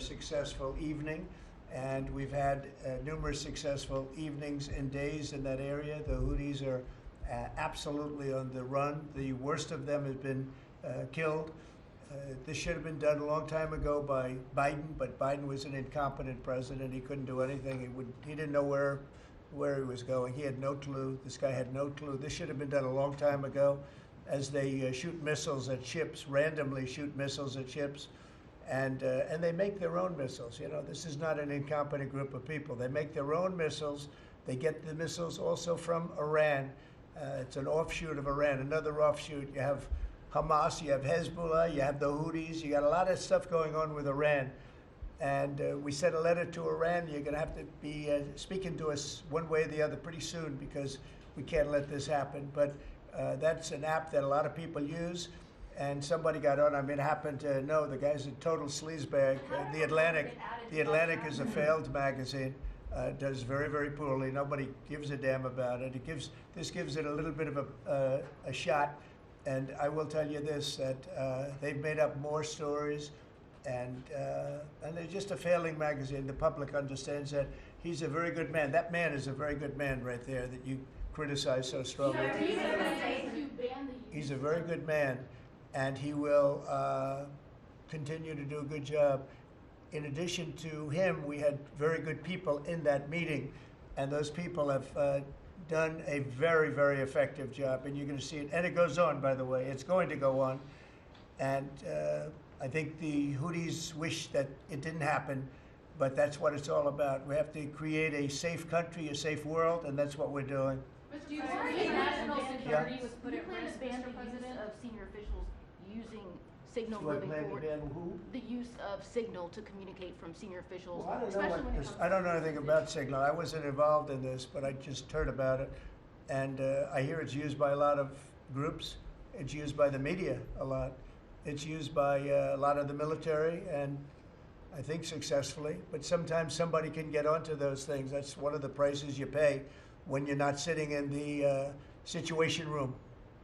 successful evening, and we've had numerous successful evenings and days in that area. The Houthis are absolutely on the run. The worst of them has been killed. This should have been done a long time ago by Biden, but Biden was an incompetent president. He couldn't do anything. He didn't know where he was going. He had no clue. This guy had no clue. This should have been done a long time ago. As they shoot missiles at ships, randomly shoot missiles at ships, and they make their own missiles. You know, this is not an incompetent group of people. They make their own missiles. They get the missiles also from Iran. It's an offshoot of Iran, another offshoot. You have Hamas, you have Hezbollah, you have the Houthis, you got a lot of stuff going on with Iran. And we sent a letter to Iran. You're going to have to be speaking to us one way or the other pretty soon, because we can't let this happen. But that's an app that a lot of people use. And somebody got on. I mean, happened to know the guy's a total sleazebag. The Atlantic is a failed magazine. Does very, very poorly. Nobody gives a damn about it. This gives it a little bit of a shot. And I will tell you this, that they've made up more stories, and they're just a failing magazine. The public understands that. He's a very good man. That man is a very good man right there that you criticize so strongly. He's a very good man, and he will continue to do a good job. In addition to him, we had very good people in that meeting, and those people have done a very, very effective job, and you're going to see it. And it goes on, by the way. It's going to go on. And I think the Houthis wish that it didn't happen, but that's what it's all about. We have to create a safe country, a safe world, and that's what we're doing. Do you think national security was put at risk, ban the use of senior officials using Signal moving forward? The use of Signal to communicate from senior officials. Well, I don't know anything about Signal. I wasn't involved in this, but I just heard about it. And I hear it's used by a lot of groups. It's used by the media a lot. It's used by a lot of the military, and I think successfully. But sometimes somebody can get onto those things. That's one of the prices you pay when you're not sitting in the Situation Room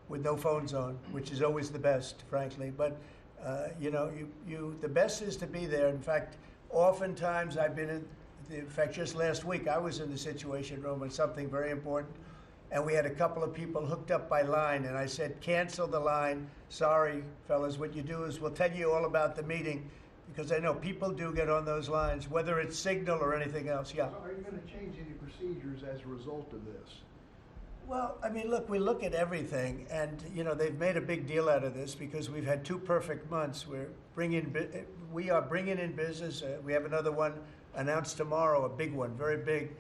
with no phones on, which is always the best, frankly. But you know, the best is to be there. In fact, oftentimes I've been in fact, just last week I was in the Situation Room on something very important, and we had a couple of people hooked up by line, and I said, cancel the line. Sorry, fellas, what you do is we'll tell you all about the meeting, because I know people do get on those lines, whether it's Signal or anything else. Yeah. So are you going to change any procedures as a result of this? Well, I mean, look, we look at everything, and you know, they've made a big deal out of this because we've had 2 perfect months. We are bringing in business. We have another one announced tomorrow, a big one, very big.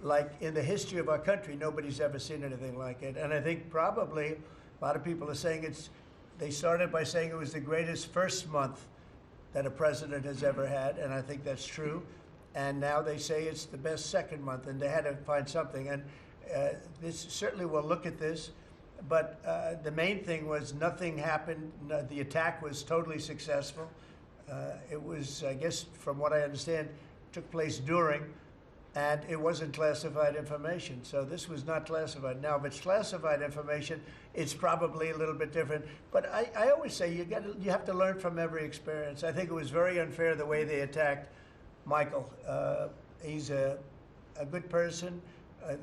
Like in the history of our country, nobody's ever seen anything like it. And I think probably a lot of people are saying they started by saying it was the greatest first month that a president has ever had, and I think that's true. And now they say it's the best second month, and they had to find something. And this certainly will look at this, but the main thing was nothing happened. The attack was totally successful. It was, I guess, from what I understand, took place during, and it wasn't classified information. So this was not classified. Now, if it's classified information, it's probably a little bit different. But I always say you have to learn from every experience. I think it was very unfair the way they attacked Michael. He's a good person.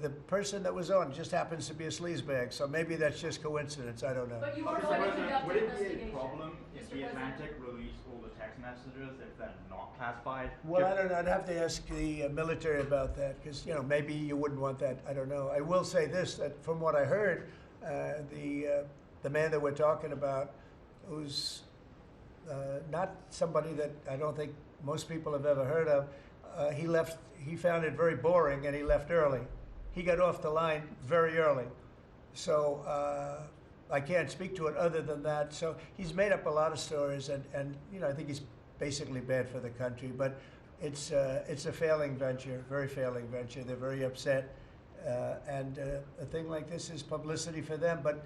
The person that was on just happens to be a sleazebag, so maybe that's just coincidence. I don't know. But you also conduct would it be investigation. a problem if the Atlantic released all the text messages if they're not classified? Well, I don't know. I'd have to ask the military about that, because you know, maybe you wouldn't want that. I don't know. I will say this: that from what I heard, the man that we're talking about, who's not somebody that I don't think most people have ever heard of, he left. He found it very boring, and he left early. He got off the line very early. So I can't speak to it other than that. So he's made up a lot of stories, and you know, I think he's basically bad for the country. But it's a failing venture, very failing venture. They're very upset, and a thing like this is publicity for them. But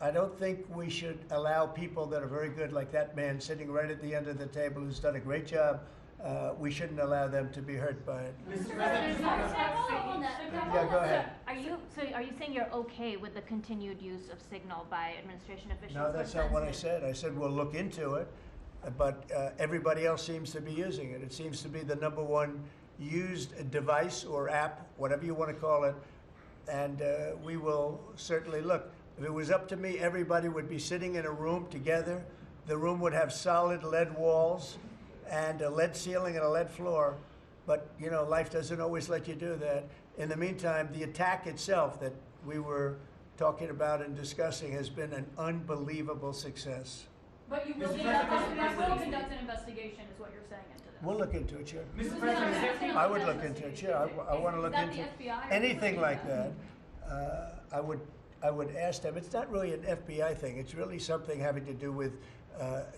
I don't think we should allow people that are very good, like that man sitting right at the end of the table, who's done a great job. We shouldn't allow them to be hurt by it. Mr. President, Yeah, go ahead. Are you saying you're okay with the continued use of Signal by administration officials? No, that's not what I said. I said we'll look into it, but everybody else seems to be using it. It seems to be the #1 used device or app, whatever you want to call it, and we will certainly look. If it was up to me, everybody would be sitting in a room together. The room would have solid lead walls and a lead ceiling and a lead floor, but you know, life doesn't always let you do that. In the meantime, the attack itself that we were talking about and discussing has been an unbelievable success. But you will conduct an investigation, is what you're saying into this. We'll look into it, sure. Mr. President, I would look into it, sure. I want to look Is into that the FBI or anything something? like that. I would ask them. It's not really an FBI thing. It's really something having to do with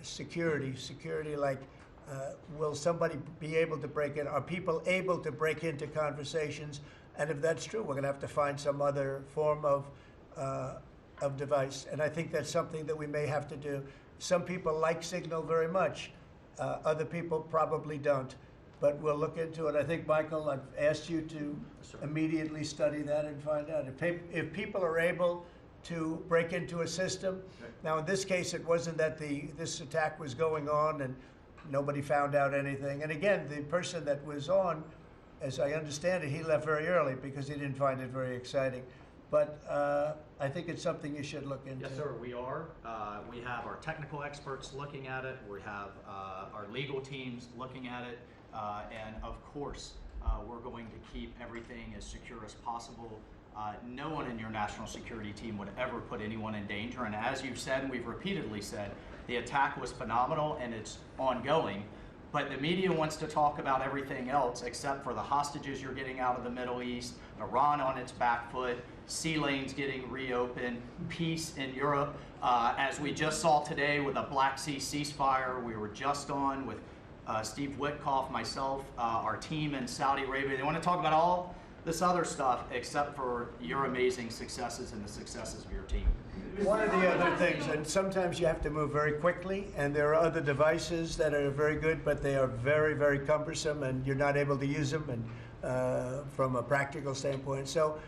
security. Security, like, will somebody be able to break in? Are people able to break into conversations? And if that's true, we're going to have to find some other form of device. And I think that's something that we may have to do. Some people like Signal very much. Other people probably don't. But we'll look into it. I think, Michael, I've asked you to immediately study that and find out. If people are able to break into a system, now in this case it wasn't that this attack was going on and nobody found out anything. And again, the person that was on, as I understand it, he left very early because he didn't find it very exciting. But I think it's something you should look into. Yes, sir, we are. We have our technical experts looking at it. We have our legal teams looking at it. And of course, we're going to keep everything as secure as possible. No one in your national security team would ever put anyone in danger. And as you've said, and we've repeatedly said, the attack was phenomenal and it's ongoing. But the media wants to talk about everything else except for the hostages you're getting out of the Middle East, Iran on its back foot, sea lanes getting reopened, peace in Europe. As we just saw today with a Black Sea ceasefire, we were just on with Steve Witkoff, myself, our team in Saudi Arabia. They want to talk about all this other stuff except for your amazing successes and the successes of your team. One of the other things, and sometimes you have to move very quickly, and there are other devices that are very good, but they are very, very cumbersome, and you're not able to use them and from a practical standpoint. So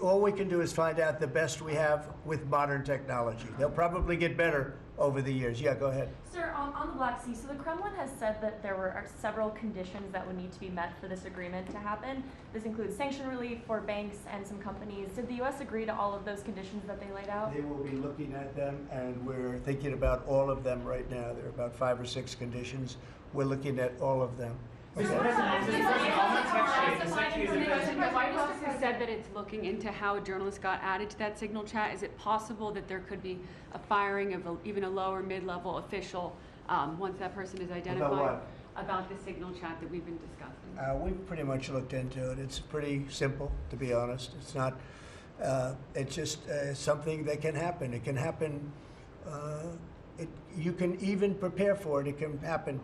all we can do is find out the best we have with modern technology. They'll probably get better over the years. Yeah, go ahead. Sir, on the Black Sea, so the Kremlin has said that there are several conditions that would need to be met for this agreement to happen. This includes sanction relief for banks and some companies. Did the U.S. agree to all of those conditions that they laid out? They will be looking at them, and we're thinking about all of them right now. There are about 5 or 6 conditions. We're looking at all of them. The White House has said that it's looking into how journalists got added to that Signal chat. Is it possible that there could be a firing of even a lower mid-level official once that person is identified? About what? About the Signal chat that we've been discussing. We've pretty much looked into it. It's pretty simple, to be honest. It's not, it's just something that can happen. It can happen, you can even prepare for it. It can happen.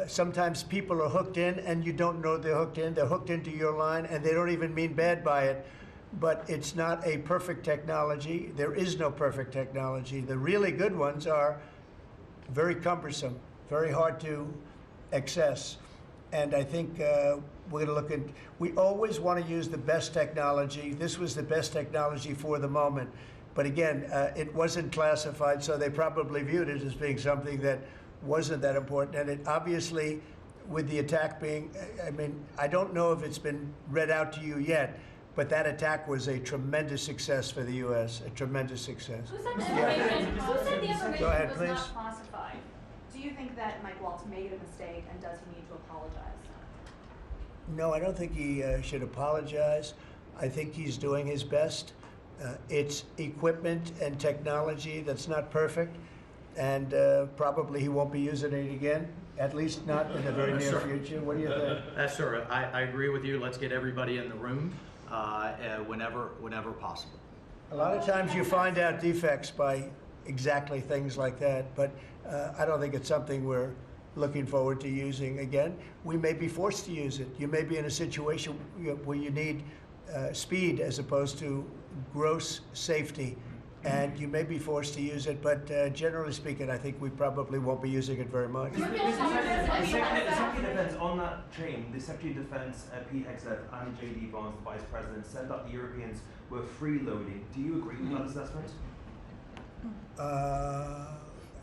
Sometimes people are hooked in and you don't know they're hooked in. They're hooked into your line and they don't even mean bad by it. But it's not a perfect technology. There is no perfect technology. The really good ones are very cumbersome, very hard to access. And I think we're going to look at, we always want to use the best technology. This was the best technology for the moment. But again, it wasn't classified, so they probably viewed it as being something that wasn't that important. And it obviously, with the attack being, I mean, I don't know if it's been read out to you yet, but that attack was a tremendous success for the U.S., a tremendous success. Who said the information Go ahead, was please. not classified? Do you think that Mike Waltz made a mistake, and does he need to apologize? No, I don't think he should apologize. I think he's doing his best. It's equipment and technology that's not perfect, and probably he won't be using it again, at least not in the very near future. What do you think? Sir, I agree with you. Let's get everybody in the room whenever possible. A lot of times you find out defects by exactly things like that, but I don't think it's something we're looking forward to using again. We may be forced to use it. You may be in a situation where you need speed as opposed to gross safety, and you may be forced to use it, but generally speaking, I think we probably won't be using it very much. The Secretary of Defense, on that chain, the Secretary of Defense, Pete Hegseth, and J.D. Vance, the Vice President, said that the Europeans were freeloading. Do you agree with that assessment?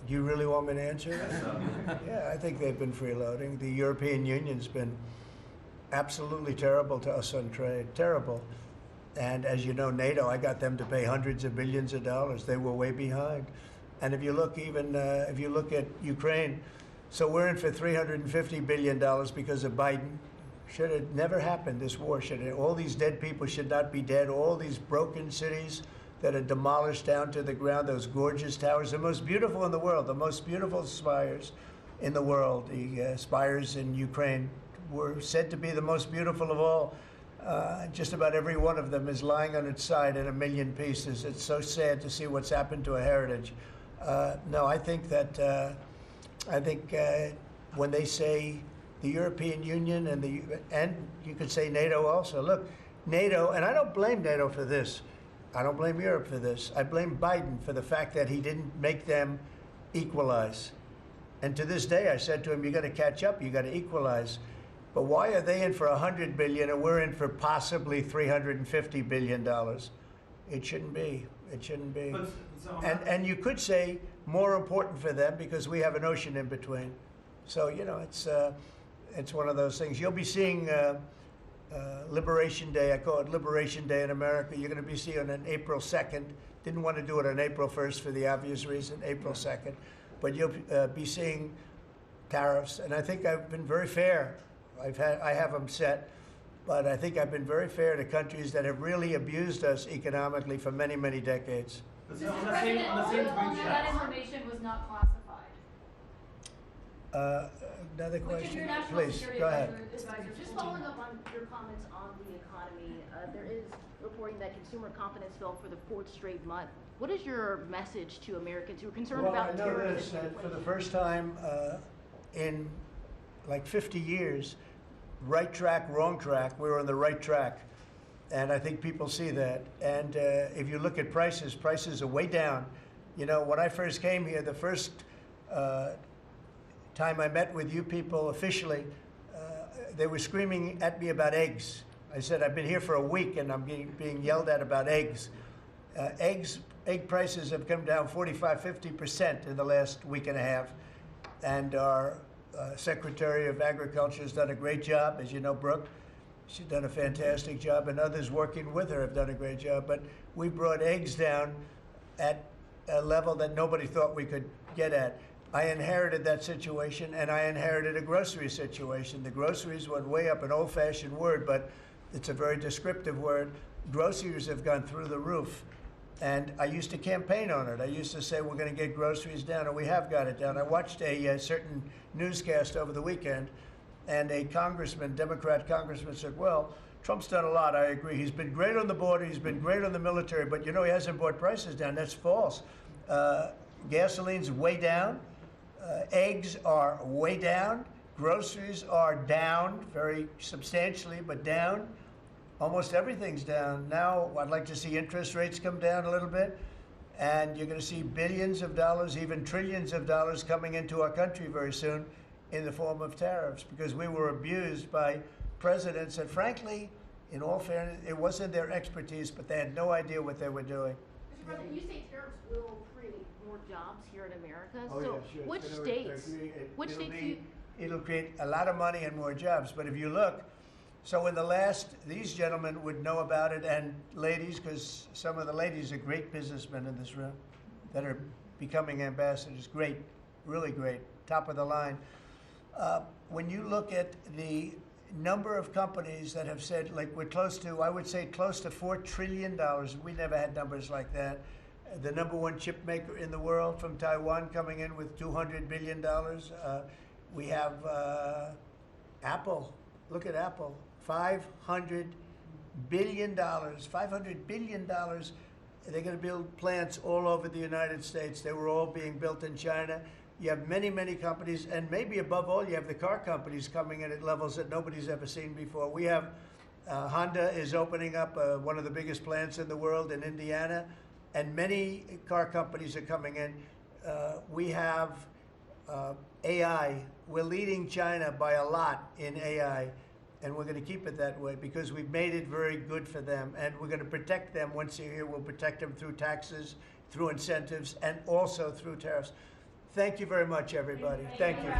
Do you really want me to answer that? Yeah, I think they've been freeloading. The European Union's been absolutely terrible to us on trade, terrible. And as you know, NATO, I got them to pay hundreds of billions of dollars. They were way behind. And if you look if you look at Ukraine, so we're in for $350 billion because of Biden. Should have never happened, this war. All these dead people should not be dead. All these broken cities that are demolished down to the ground, those gorgeous towers, the most beautiful in the world, the most beautiful spires in the world. The spires in Ukraine were said to be the most beautiful of all. Just about every one of them is lying on its side in a million pieces. It's so sad to see what's happened to a heritage. No, I think that, when they say the European Union and you could say NATO also. Look, NATO, and I don't blame NATO for this. I don't blame Europe for this. I blame Biden for the fact that he didn't make them equalize. And to this day, I said to him, you got to catch up, you got to equalize. But why are they in for $100 billion and we're in for possibly $350 billion? It shouldn't be. It shouldn't be. And you could say more important for them because we have an ocean in between. So, you know, it's one of those things. You'll be seeing Liberation Day. I call it Liberation Day in America. You're going to be seeing on April 2nd. Didn't want to do it on April 1st for the obvious reason, April 2nd. But you'll be seeing tariffs. And I think I've been very fair. I have them set. But I think I've been very fair to countries that have really abused us economically for many, many decades. Mr. President, that information was not classified. Another Which of question? your national Please, security go ahead. advisors Just told following you? up on your comments on the economy, there is reporting that consumer confidence fell for the 4th straight month. What is your message to Americans who are concerned about I know terrorism? this, that for the first time in like 50 years, right track, wrong track, we were on the right track. And I think people see that. And if you look at prices, prices are way down. You know, when I first came here, the first time I met with you people officially, they were screaming at me about eggs. I said, I've been here for a week and I'm being yelled at about eggs. Egg prices have come down 45, 50% in the last week and a half. And our Secretary of Agriculture has done a great job, as you know, Brooke. She's done a fantastic job, and others working with her have done a great job. But we brought eggs down at a level that nobody thought we could get at. I inherited that situation, and I inherited a grocery situation. The groceries went way up, an old-fashioned word, but it's a very descriptive word. Groceries have gone through the roof. And I used to campaign on it. I used to say, we're going to get groceries down, and we have got it down. I watched a certain newscast over the weekend, and a congressman, Democrat congressman, said, well, Trump's done a lot, I agree. He's been great on the border, he's been great on the military, but you know, he hasn't brought prices down. That's false. Gasoline's way down. Eggs are way down. Groceries are down very substantially, but down. Almost everything's down. Now, I'd like to see interest rates come down a little bit, and you're going to see billions of dollars, even trillions of dollars coming into our country very soon in the form of tariffs, because we were abused by presidents that, frankly, in all fairness, it wasn't their expertise, but they had no idea what they were doing. Mr. President, you say tariffs will create more jobs here in America. Oh, so yeah, sure. which states? It'll create a lot of money and more jobs. But if you look, so in the last, these gentlemen would know about it, and ladies, because some of the ladies are great businessmen in this room that are becoming ambassadors. Great, really great, top of the line. When you look at the number of companies that have said, like we're close to, I would say close to $4 trillion. We never had numbers like that. The #1 chip maker in the world from Taiwan coming in with $200 billion. We have Apple. Look at Apple. $500 billion. $500 billion. They're going to build plants all over the United States. They were all being built in China. You have many, many companies, and maybe above all, you have the car companies coming in at levels that nobody's ever seen before. We have Honda is opening up one of the biggest plants in the world in Indiana, and many car companies are coming in. We have AI. We're leading China by a lot in AI, and we're going to keep it that way because we've made it very good for them, and we're going to protect them. Once they're here, we'll protect them through taxes, through incentives, and also through tariffs. Thank you very much, everybody. Thank you.